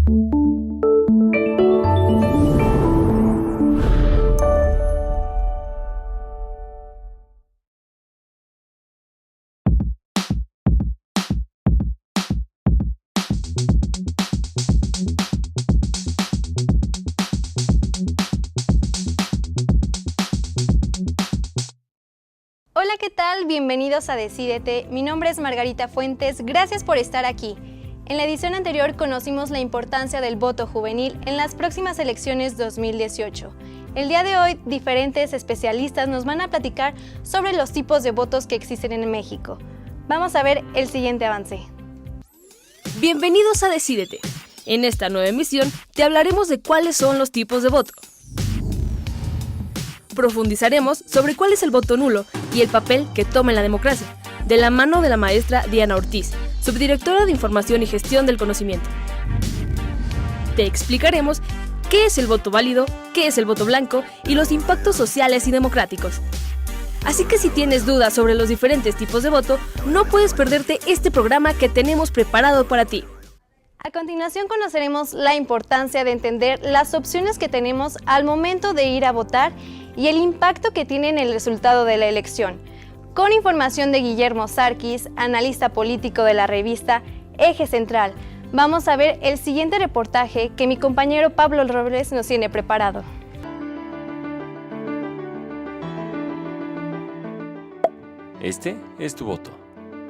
Hola, ¿qué tal? Bienvenidos a Decídete. Mi nombre es Margarita Fuentes. Gracias por estar aquí. En la edición anterior conocimos la importancia del voto juvenil en las próximas elecciones 2018. El día de hoy, diferentes especialistas nos van a platicar sobre los tipos de votos que existen en México. Vamos a ver el siguiente avance. Bienvenidos a Decídete. En esta nueva emisión te hablaremos de cuáles son los tipos de voto. Profundizaremos sobre cuál es el voto nulo y el papel que toma en la democracia, de la mano de la maestra Diana Ortiz, subdirectora de Información y Gestión del Conocimiento. Te explicaremos qué es el voto válido, qué es el voto blanco y los impactos sociales y democráticos. Así que si tienes dudas sobre los diferentes tipos de voto, no puedes perderte este programa que tenemos preparado para ti. A continuación conoceremos la importancia de entender las opciones que tenemos al momento de ir a votar y el impacto que tiene en el resultado de la elección. Con información de Guillermo Sarkis, analista político de la revista Eje Central, vamos a ver el siguiente reportaje que mi compañero Pablo Robles nos tiene preparado. Este es tu voto.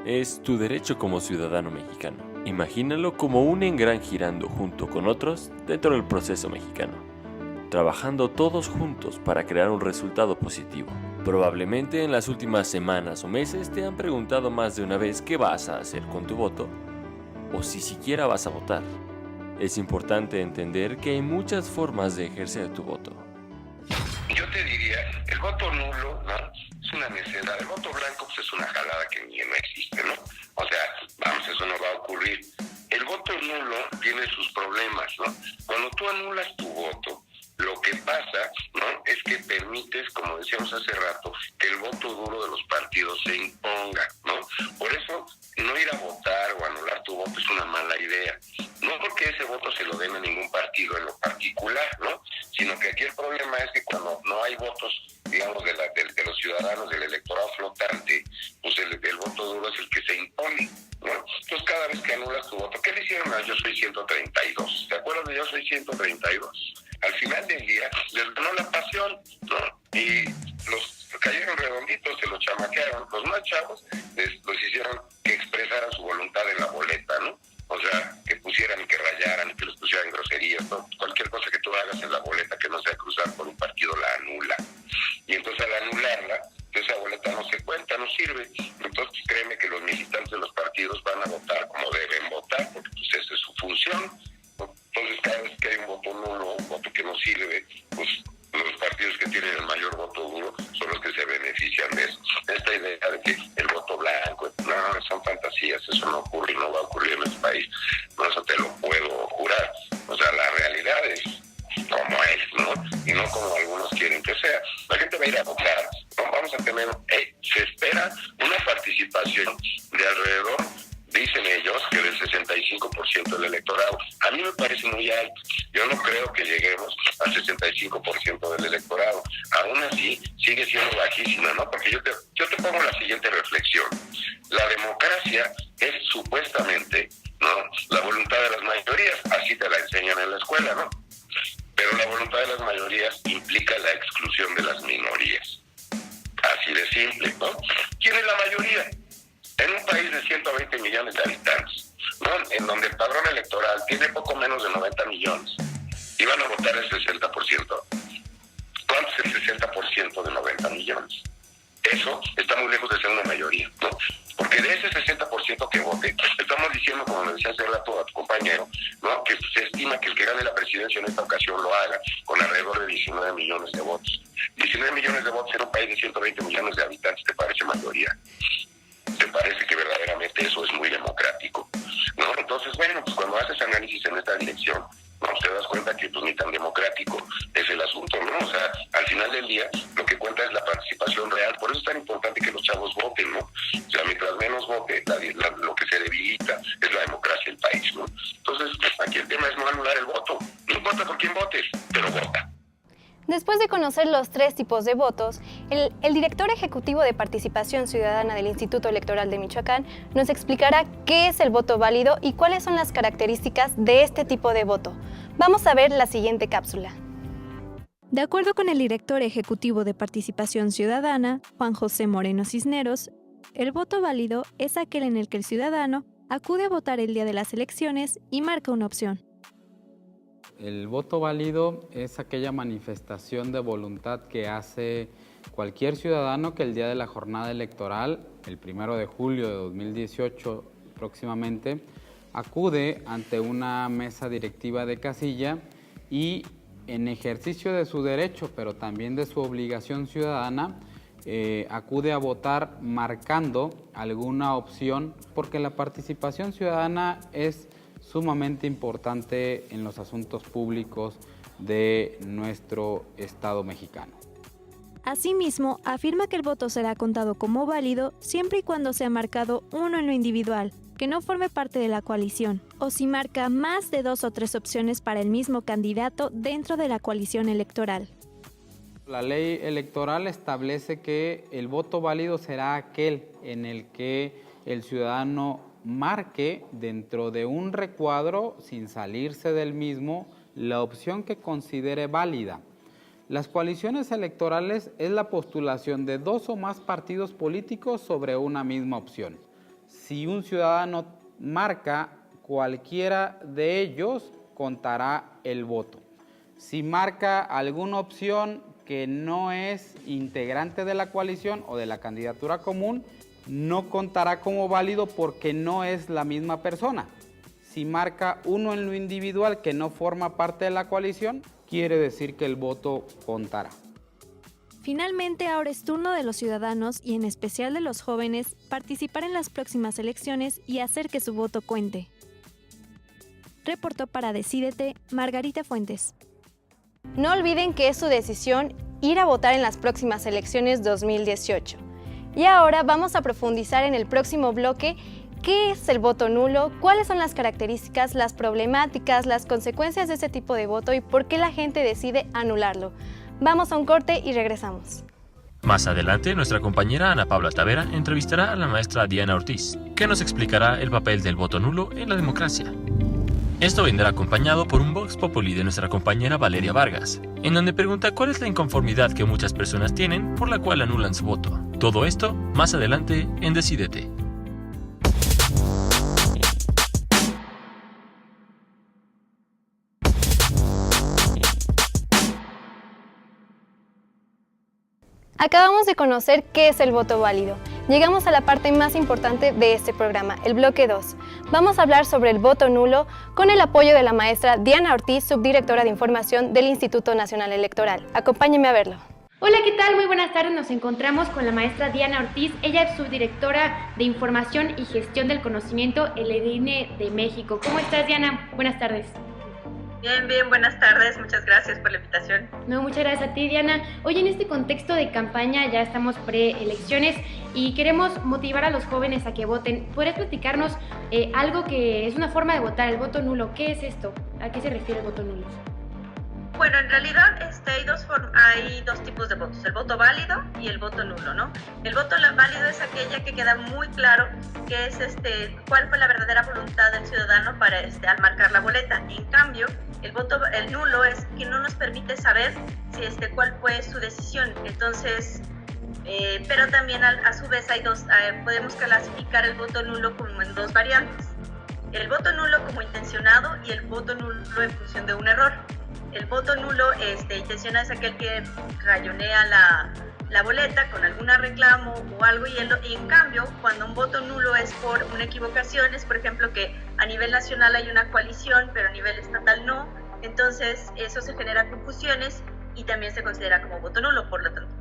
Es tu derecho como ciudadano mexicano. Imagínalo como un engrane girando junto con otros dentro del proceso mexicano, trabajando todos juntos para crear un resultado positivo. Probablemente en las últimas semanas o meses te han preguntado más de una vez qué vas a hacer con tu voto, o si siquiera vas a votar. Es importante entender que hay muchas formas de ejercer tu voto. Yo te diría, el voto nulo, ¿no?, es una necedad. El voto blanco pues es una jalada que ni no existe, ¿no? O sea, vamos, eso no va a ocurrir. El voto nulo tiene sus problemas, ¿no? Cuando tú anulas tu voto, lo que pasa, ¿no?, es que permites, como decíamos hace rato, que el voto duro de los partidos se imponga, ¿no? Por eso, no ir a votar o anular tu voto es una mala idea. No porque ese voto se lo den a ningún partido en lo particular, ¿no?, sino que aquí el problema es que cuando no hay votos, digamos, de los ciudadanos, del electorado flotante, pues el voto duro es el que se impone, ¿no? Entonces, cada vez que anulas tu voto, ¿qué le hicieron a Yo Soy 132? ¿Te acuerdas de Yo Soy 132? Al final del día les ganó la pasión, ¿no? Y los cayeron redonditos, se los chamaquearon. Los más chavos los hicieron que expresaran su voluntad en la boleta, ¿no? O sea, que pusieran y que rayaran y que les pusieran groserías, ¿no? Cualquier cosa que tú hagas en la boleta que no sea cruzar por un partido la anula. Y entonces al anularla, esa boleta no se cuenta, no sirve. Entonces créeme que los militantes de los partidos van a votar como deben votar, porque pues esa es su función. Entonces cada vez que hay un voto nulo, un voto que no sirve, pues los partidos que tienen el mayor voto duro son los que se benefician de eso. Esta idea de que el voto blanco, no, son fantasías, eso no ocurre y no va a ocurrir en este país. No, eso te lo puedo jurar. O sea, la realidad es como es, ¿no? Y no como algunos quieren que sea. La gente va a ir a votar, ¿no? Vamos a tener, se espera una participación de alrededor, dicen ellos, que del 65% del electorado. A mí me parece muy alto. Yo no creo que lleguemos al 65% del electorado. Aún así, sigue siendo bajísima, ¿no? Porque yo te pongo la siguiente reflexión. La democracia es supuestamente, ¿no?, la voluntad de las mayorías. Así te la enseñan en la escuela, ¿no? Pero la voluntad de las mayorías implica la exclusión de las minorías. Así de simple, ¿no? ¿Quién es la mayoría? En un país de 120 millones de habitantes, ¿no?, en donde el padrón electoral tiene poco menos de 90 millones, y van a votar el 60%. ¿Cuánto es el 60% de 90 millones? Eso está muy lejos de ser una mayoría, ¿no? Porque de ese 60% que vote, estamos diciendo, como me decía hace rato a tu compañero, ¿no?, que se estima que el que gane la presidencia en esta ocasión lo haga con alrededor de 19 millones de votos. 19 millones de votos en un país de 120 millones de habitantes, ¿te parece mayoría? ¿Te parece que verdaderamente eso es muy democrático? ¿No? Entonces, bueno, pues cuando haces análisis en esta dirección, ¿no?, te das cuenta que pues ni tan democrático es el asunto, ¿no? O sea, al final del día lo que cuenta es la participación real. Por eso es tan importante que los chavos voten, ¿no? O sea, mientras menos vote, lo que se debilita es la democracia del país, ¿no? Entonces, aquí el tema es no anular por quién votes, pero vota. Después de conocer los 3 tipos de votos, el director ejecutivo de Participación Ciudadana del Instituto Electoral de Michoacán nos explicará qué es el voto válido y cuáles son las características de este tipo de voto. Vamos a ver la siguiente cápsula. De acuerdo con el director ejecutivo de Participación Ciudadana, Juan José Moreno Cisneros, el voto válido es aquel en el que el ciudadano acude a votar el día de las elecciones y marca una opción. El voto válido es aquella manifestación de voluntad que hace cualquier ciudadano que el día de la jornada electoral, el 1 de julio de 2018 próximamente, acude ante una mesa directiva de casilla y en ejercicio de su derecho, pero también de su obligación ciudadana, acude a votar marcando alguna opción, porque la participación ciudadana es sumamente importante en los asuntos públicos de nuestro Estado mexicano. Asimismo, afirma que el voto será contado como válido siempre y cuando sea marcado uno en lo individual, que no forme parte de la coalición, o si marca más de 2 o 3 opciones para el mismo candidato dentro de la coalición electoral. La ley electoral establece que el voto válido será aquel en el que el ciudadano marque dentro de un recuadro, sin salirse del mismo, la opción que considere válida. Las coaliciones electorales es la postulación de 2 o más partidos políticos sobre una misma opción. Si un ciudadano marca cualquiera de ellos, contará el voto. Si marca alguna opción que no es integrante de la coalición o de la candidatura común, no contará como válido porque no es la misma persona. Si marca uno en lo individual que no forma parte de la coalición, quiere decir que el voto contará. Finalmente, ahora es turno de los ciudadanos y en especial de los jóvenes participar en las próximas elecciones y hacer que su voto cuente. Reportó para Decídete, Margarita Fuentes. No olviden que es su decisión ir a votar en las próximas elecciones 2018. Y ahora vamos a profundizar en el próximo bloque qué es el voto nulo, cuáles son las características, las problemáticas, las consecuencias de este tipo de voto y por qué la gente decide anularlo. Vamos a un corte y regresamos. Más adelante, nuestra compañera Ana Paula Tavera entrevistará a la maestra Diana Ortiz, que nos explicará el papel del voto nulo en la democracia. Esto vendrá acompañado por un Vox Populi de nuestra compañera Valeria Vargas, en donde pregunta cuál es la inconformidad que muchas personas tienen por la cual anulan su voto. Todo esto más adelante en Decídete. Acabamos de conocer qué es el voto válido. Llegamos a la parte más importante de este programa, el bloque 2. Vamos a hablar sobre el voto nulo con el apoyo de la maestra Diana Ortiz, subdirectora de Información del Instituto Nacional Electoral. Acompáñenme a verlo. Hola, ¿qué tal? Muy buenas tardes. Nos encontramos con la maestra Diana Ortiz. Ella es subdirectora de Información y Gestión del Conocimiento en el INE de México. ¿Cómo estás, Diana? Buenas tardes. Bien, buenas tardes, muchas gracias por la invitación. No, muchas gracias a ti, Diana. Hoy en este contexto de campaña ya estamos preelecciones y queremos motivar a los jóvenes a que voten. ¿Podrías platicarnos algo que es una forma de votar, el voto nulo? ¿Qué es esto? ¿A qué se refiere el voto nulo? Bueno, en realidad hay dos tipos de votos, el voto válido y el voto nulo, ¿no? El voto válido es aquella que queda muy claro que es cuál fue la verdadera voluntad del ciudadano para al marcar la boleta. En cambio, el nulo es que no nos permite saber si cuál fue su decisión. Entonces, pero también a su vez hay podemos clasificar el voto nulo como en 2 variantes. El voto nulo como intencionado y el voto nulo en función de un error. El voto nulo intencionado es aquel que rayonea la boleta con algún reclamo o algo y en cambio cuando un voto nulo es por una equivocación, es por ejemplo que a nivel nacional hay una coalición pero a nivel estatal no, entonces eso se genera confusiones y también se considera como voto nulo, por lo tanto.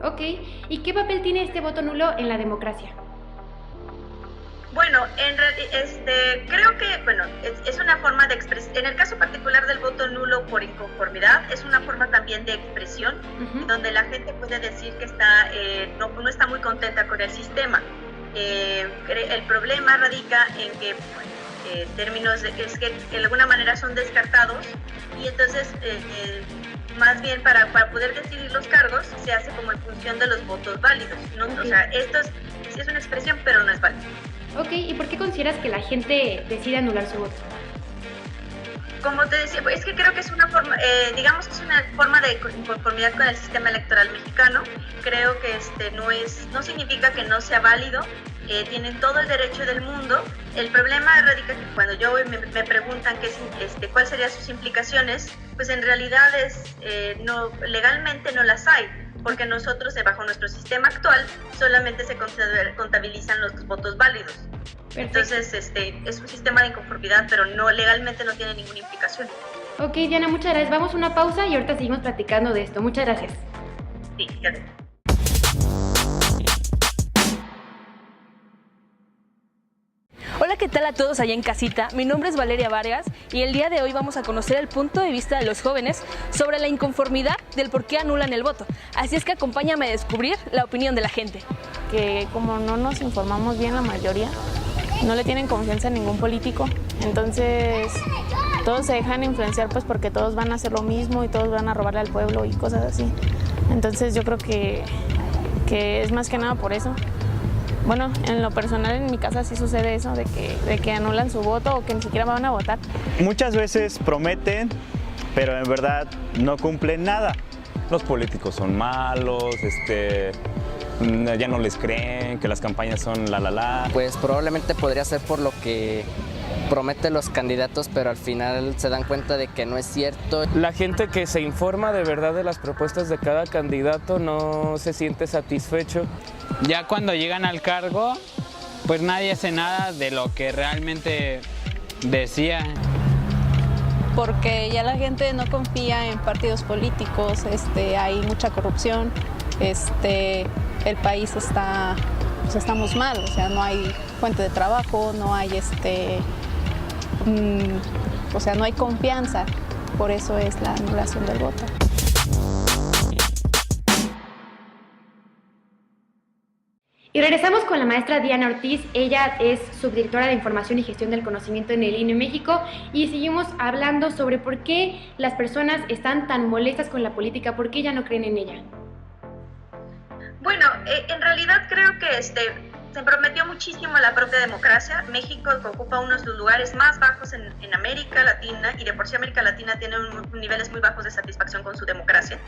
Ok, ¿y qué papel tiene este voto nulo en la democracia? Bueno, creo que es una forma de expresión. En el caso particular del voto nulo por inconformidad, es una forma también de expresión, donde la gente puede decir que no está muy contenta con el sistema. El problema radica en que términos es que de alguna manera son descartados y entonces más bien para poder decidir los cargos se hace como en función de los votos válidos, ¿no? Okay. O sea, esto sí es una expresión, pero no es válido. Ok, ¿y por qué consideras que la gente decide anular su voto? Como te decía, es que creo que es una forma, digamos que es una forma de inconformidad con el sistema electoral mexicano. Creo que no significa que no sea válido. Tienen todo el derecho del mundo. El problema radica que cuando me preguntan cuáles serían sus implicaciones, pues en realidad legalmente no las hay, porque nosotros bajo nuestro sistema actual solamente se contabilizan los votos válidos. Perfecto. Entonces es un sistema de inconformidad, pero legalmente no tiene ninguna implicación. Ok, Diana, muchas gracias. Vamos a una pausa y ahorita seguimos platicando de esto. Muchas gracias. Sí, gracias. Hola, ¿qué tal a todos allá en casita? Mi nombre es Valeria Vargas y el día de hoy vamos a conocer el punto de vista de los jóvenes sobre la inconformidad del por qué anulan el voto. Así es que acompáñame a descubrir la opinión de la gente. Que como no nos informamos bien la mayoría, no le tienen confianza en ningún político, entonces todos se dejan influenciar pues porque todos van a hacer lo mismo y todos van a robarle al pueblo y cosas así. Entonces yo creo que es más que nada por eso. Bueno, en lo personal en mi casa sí sucede eso, de que anulan su voto o que ni siquiera van a votar. Muchas veces prometen, pero en verdad no cumplen nada. Los políticos son malos, ya no les creen, que las campañas son la. Pues probablemente podría ser por lo que prometen los candidatos, pero al final se dan cuenta de que no es cierto. La gente que se informa de verdad de las propuestas de cada candidato no se siente satisfecho. Ya cuando llegan al cargo, pues nadie hace nada de lo que realmente decía. Porque ya la gente no confía en partidos políticos, hay mucha corrupción, el país estamos mal, o sea, no hay fuente de trabajo, no hay no hay confianza, por eso es la anulación del voto. Y regresamos con la maestra Diana Ortiz. Ella es subdirectora de Información y Gestión del Conocimiento en el INE México y seguimos hablando sobre por qué las personas están tan molestas con la política, por qué ya no creen en ella. Bueno, en realidad creo que se prometió muchísimo la propia democracia. México ocupa unos de los lugares más bajos en América Latina, y de por sí América Latina tiene niveles muy bajos de satisfacción con su democracia.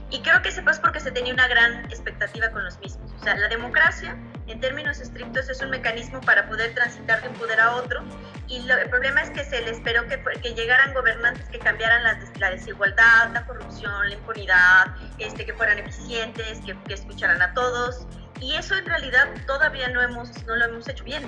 Y creo que es porque se tenía una gran expectativa con los mismos. O sea, la democracia, en términos estrictos, es un mecanismo para poder transitar de un poder a otro. Y el problema es que se le esperó que llegaran gobernantes que cambiaran la desigualdad, la corrupción, la impunidad, que fueran eficientes, que escucharan a todos. Y eso en realidad todavía no lo hemos hecho bien.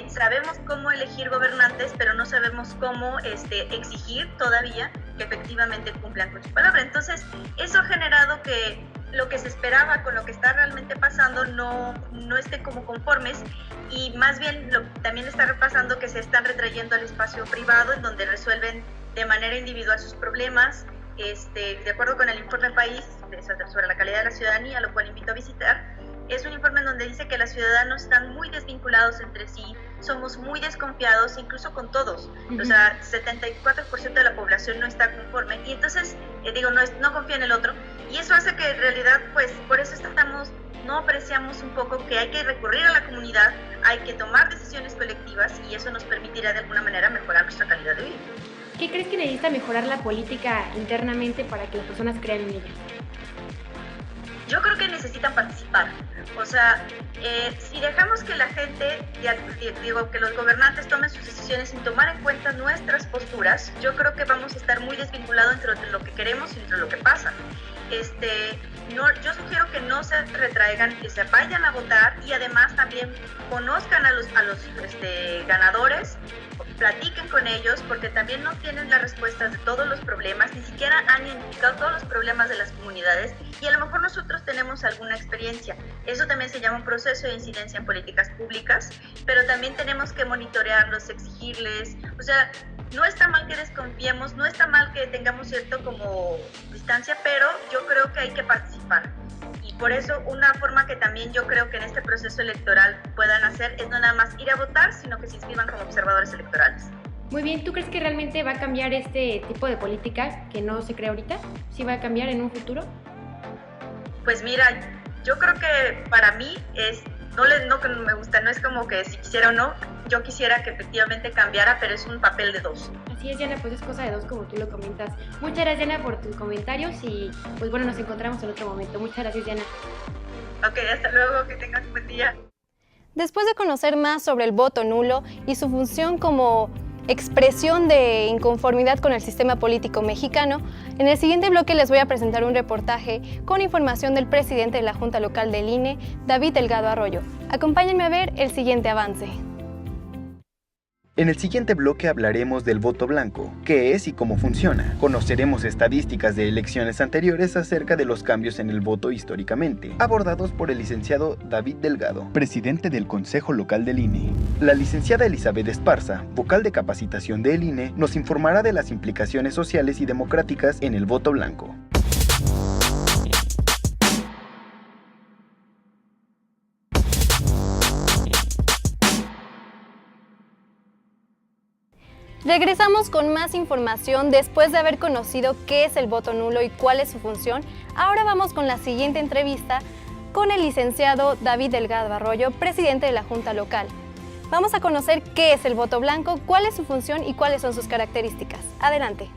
Sabemos cómo elegir gobernantes, pero no sabemos cómo exigir todavía que efectivamente cumplan con su palabra. Entonces, eso ha generado que lo que se esperaba con lo que está realmente pasando no esté como conformes, y más bien también está pasando que se están retrayendo al espacio privado, en donde resuelven de manera individual sus problemas. De acuerdo con el informe País sobre la calidad de la ciudadanía, lo cual invito a visitar, es un informe en donde dice que los ciudadanos están muy desvinculados entre sí, somos muy desconfiados, incluso con todos. O sea, 74% de la población no está conforme, y entonces, no confía en el otro, y eso hace que en realidad, pues, por eso no apreciamos un poco que hay que recurrir a la comunidad, hay que tomar decisiones colectivas, y eso nos permitirá de alguna manera mejorar nuestra calidad de vida. ¿Qué crees que necesita mejorar la política internamente para que las personas crean en ella? Yo creo que necesitan participar. O sea, si dejamos que la gente, que los gobernantes tomen sus decisiones sin tomar en cuenta nuestras posturas, yo creo que vamos a estar muy desvinculados entre lo que queremos y entre lo que pasa. Yo sugiero que no se retraigan, que se vayan a votar, y además también conozcan a los ganadores, platiquen con ellos, porque también no tienen las respuestas de todos los problemas, ni siquiera han identificado todos los problemas de las comunidades, y a lo mejor nosotros tenemos alguna experiencia. Eso también se llama un proceso de incidencia en políticas públicas, pero también tenemos que monitorearlos, exigirles. O sea, no está mal que desconfiemos, no está mal que tengamos cierto como distancia, pero yo creo que hay que participar. Y por eso una forma que también yo creo que en este proceso electoral puedan hacer es no nada más ir a votar, sino que se inscriban como observadores electorales. Muy bien, ¿tú crees que realmente va a cambiar este tipo de política que no se crea ahorita? ¿Sí va a cambiar en un futuro? Pues mira, yo creo que para mí no me gusta, no es como que si quisiera o no, yo quisiera que efectivamente cambiara, pero es un papel de dos. Así es, Diana, pues es cosa de dos como tú lo comentas. Muchas gracias, Diana, por tus comentarios y pues bueno, nos encontramos en otro momento. Muchas gracias, Diana. Ok, hasta luego, que tengas un buen día. Después de conocer más sobre el voto nulo y su función como expresión de inconformidad con el sistema político mexicano, en el siguiente bloque les voy a presentar un reportaje con información del presidente de la Junta Local del INE, David Delgado Arroyo. Acompáñenme a ver el siguiente avance. En el siguiente bloque hablaremos del voto blanco, qué es y cómo funciona. Conoceremos estadísticas de elecciones anteriores acerca de los cambios en el voto históricamente, abordados por el licenciado David Delgado, presidente del Consejo Local del INE. La licenciada Elizabeth Esparza, vocal de capacitación del INE, nos informará de las implicaciones sociales y democráticas en el voto blanco. Regresamos con más información después de haber conocido qué es el voto nulo y cuál es su función. Ahora vamos con la siguiente entrevista con el licenciado David Delgado Arroyo, presidente de la Junta Local. Vamos a conocer qué es el voto blanco, cuál es su función y cuáles son sus características. Adelante.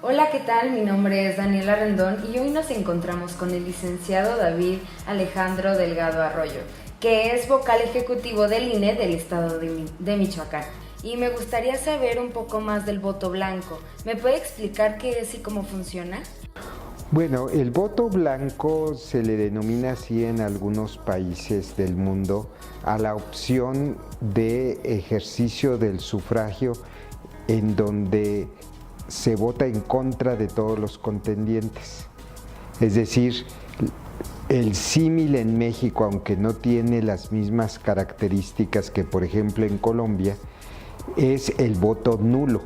Hola, ¿qué tal? Mi nombre es Daniela Rendón y hoy nos encontramos con el licenciado David Alejandro Delgado Arroyo, que es vocal ejecutivo del INE del estado de Michoacán. Y me gustaría saber un poco más del voto blanco. ¿Me puede explicar qué es y cómo funciona? Bueno, el voto blanco se le denomina así en algunos países del mundo a la opción de ejercicio del sufragio en donde se vota en contra de todos los contendientes. Es decir, el símil en México, aunque no tiene las mismas características que por ejemplo en Colombia, es el voto nulo.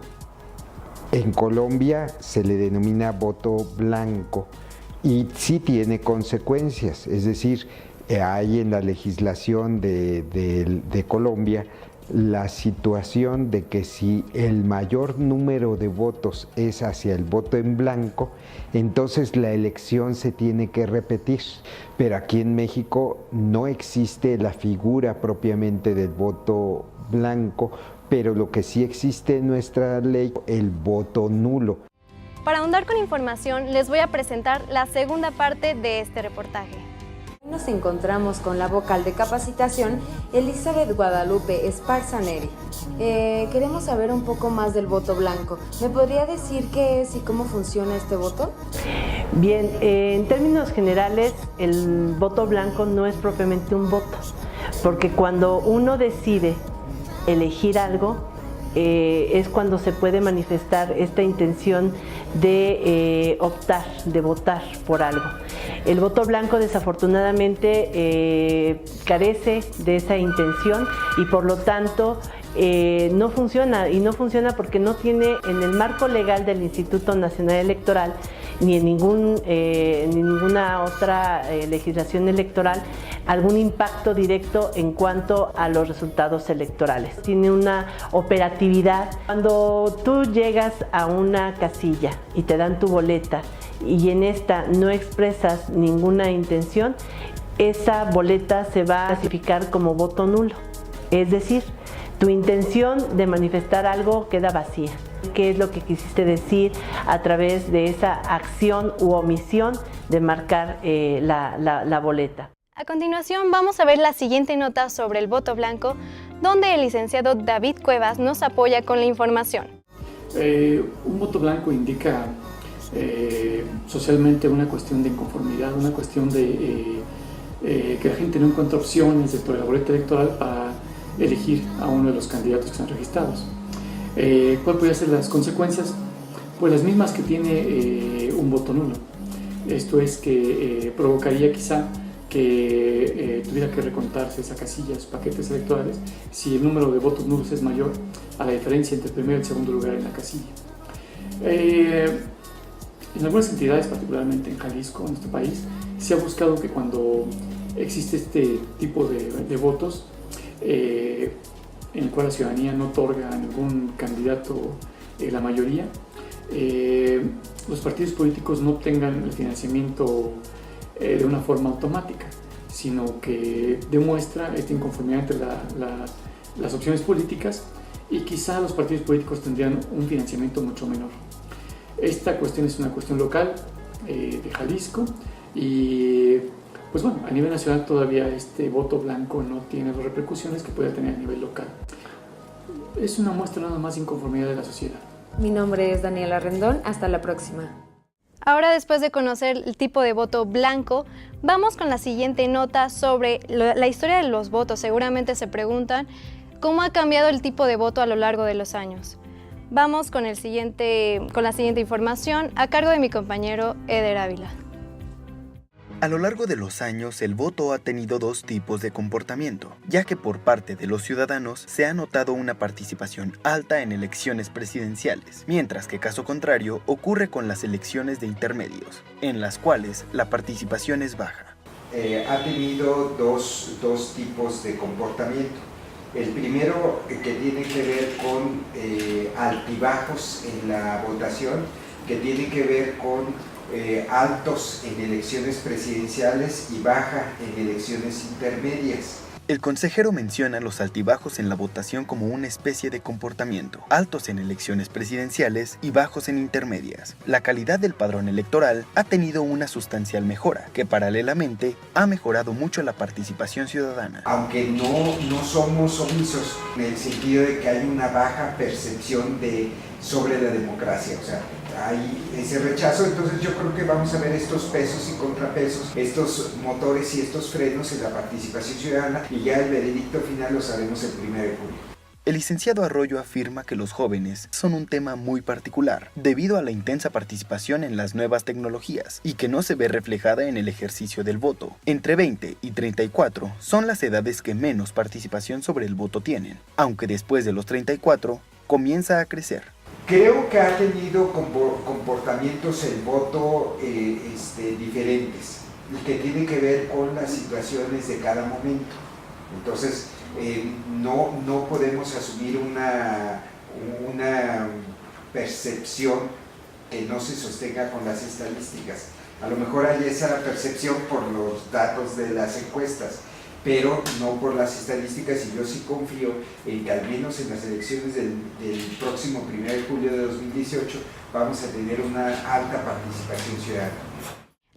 En Colombia se le denomina voto blanco y sí tiene consecuencias, es decir, hay en la legislación de Colombia la situación de que si el mayor número de votos es hacia el voto en blanco, entonces la elección se tiene que repetir. Pero aquí en México no existe la figura propiamente del voto blanco, pero lo que sí existe en nuestra ley, el voto nulo. Para ahondar con información, les voy a presentar la segunda parte de este reportaje. Nos encontramos con la vocal de capacitación, Elizabeth Guadalupe Esparza Neri. Queremos saber un poco más del voto blanco. ¿Me podría decir qué es y cómo funciona este voto? Bien, en términos generales, el voto blanco no es propiamente un voto, porque cuando uno decide elegir algo, es cuando se puede manifestar esta intención de optar, de votar por algo. El voto blanco desafortunadamente carece de esa intención y por lo tanto no funciona, y no funciona porque no tiene en el marco legal del Instituto Nacional Electoral ni en ninguna otra legislación electoral algún impacto directo en cuanto a los resultados electorales. Tiene una operatividad. Cuando tú llegas a una casilla y te dan tu boleta y en esta no expresas ninguna intención, esa boleta se va a clasificar como voto nulo. Es decir, tu intención de manifestar algo queda vacía. ¿Qué es lo que quisiste decir a través de esa acción u omisión de marcar la boleta? A continuación vamos a ver la siguiente nota sobre el voto blanco, donde el licenciado David Cuevas nos apoya con la información. Un voto blanco indica socialmente una cuestión de inconformidad, una cuestión de que la gente no encuentra opciones dentro de la boleta electoral para elegir a uno de los candidatos que están registrados. ¿Cuál podrían ser las consecuencias? Pues las mismas que tiene un voto nulo. Esto es que provocaría quizá que tuviera que recontarse esa casilla, esos paquetes electorales, si el número de votos nulos es mayor a la diferencia entre el primer y el segundo lugar en la casilla. En algunas entidades, particularmente en Jalisco, en nuestro país, se ha buscado que cuando existe este tipo de votos, en el cual la ciudadanía no otorga a ningún candidato la mayoría, los partidos políticos no obtengan el financiamiento de una forma automática, sino que demuestra esta inconformidad entre las opciones políticas, y quizá los partidos políticos tendrían un financiamiento mucho menor. Esta cuestión es una cuestión local de Jalisco, y pues bueno, a nivel nacional todavía este voto blanco no tiene las repercusiones que puede tener a nivel local. Es una muestra nada más de inconformidad de la sociedad. Mi nombre es Daniela Rendón, hasta la próxima. Ahora, después de conocer el tipo de voto blanco, vamos con la siguiente nota sobre la historia de los votos. Seguramente se preguntan cómo ha cambiado el tipo de voto a lo largo de los años. Vamos con la siguiente información a cargo de mi compañero Eder Ávila. A lo largo de los años, el voto ha tenido dos tipos de comportamiento, ya que por parte de los ciudadanos se ha notado una participación alta en elecciones presidenciales, mientras que caso contrario ocurre con las elecciones de intermedios, en las cuales la participación es baja. Ha tenido dos tipos de comportamiento. El primero, que tiene que ver con altibajos en la votación, que tiene que ver con altos en elecciones presidenciales y baja en elecciones intermedias. El consejero menciona los altibajos en la votación como una especie de comportamiento, altos en elecciones presidenciales y bajos en intermedias. La calidad del padrón electoral ha tenido una sustancial mejora, que paralelamente ha mejorado mucho la participación ciudadana. Aunque no somos omisos en el sentido de que hay una baja percepción sobre la democracia, o sea, hay ese rechazo, entonces yo creo que vamos a ver estos pesos y contrapesos, estos motores y estos frenos en la participación ciudadana, y ya el veredicto final lo sabemos el 1 de julio. El licenciado Arroyo afirma que los jóvenes son un tema muy particular, debido a la intensa participación en las nuevas tecnologías y que no se ve reflejada en el ejercicio del voto. Entre 20 y 34 son las edades que menos participación sobre el voto tienen, aunque después de los 34 comienza a crecer. Creo que ha tenido comportamientos el voto diferentes, y que tiene que ver con las situaciones de cada momento. Entonces, no podemos asumir una percepción que no se sostenga con las estadísticas. A lo mejor hay esa percepción por los datos de las encuestas, pero no por las estadísticas, y yo sí confío en que al menos en las elecciones del próximo 1 de julio de 2018 vamos a tener una alta participación ciudadana.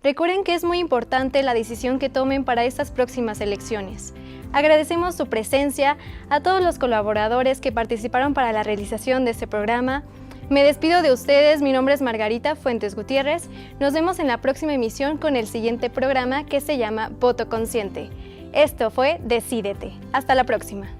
Recuerden que es muy importante la decisión que tomen para estas próximas elecciones. Agradecemos su presencia a todos los colaboradores que participaron para la realización de este programa. Me despido de ustedes, mi nombre es Margarita Fuentes Gutiérrez. Nos vemos en la próxima emisión con el siguiente programa que se llama Voto Consciente. Esto fue Decídete. Hasta la próxima.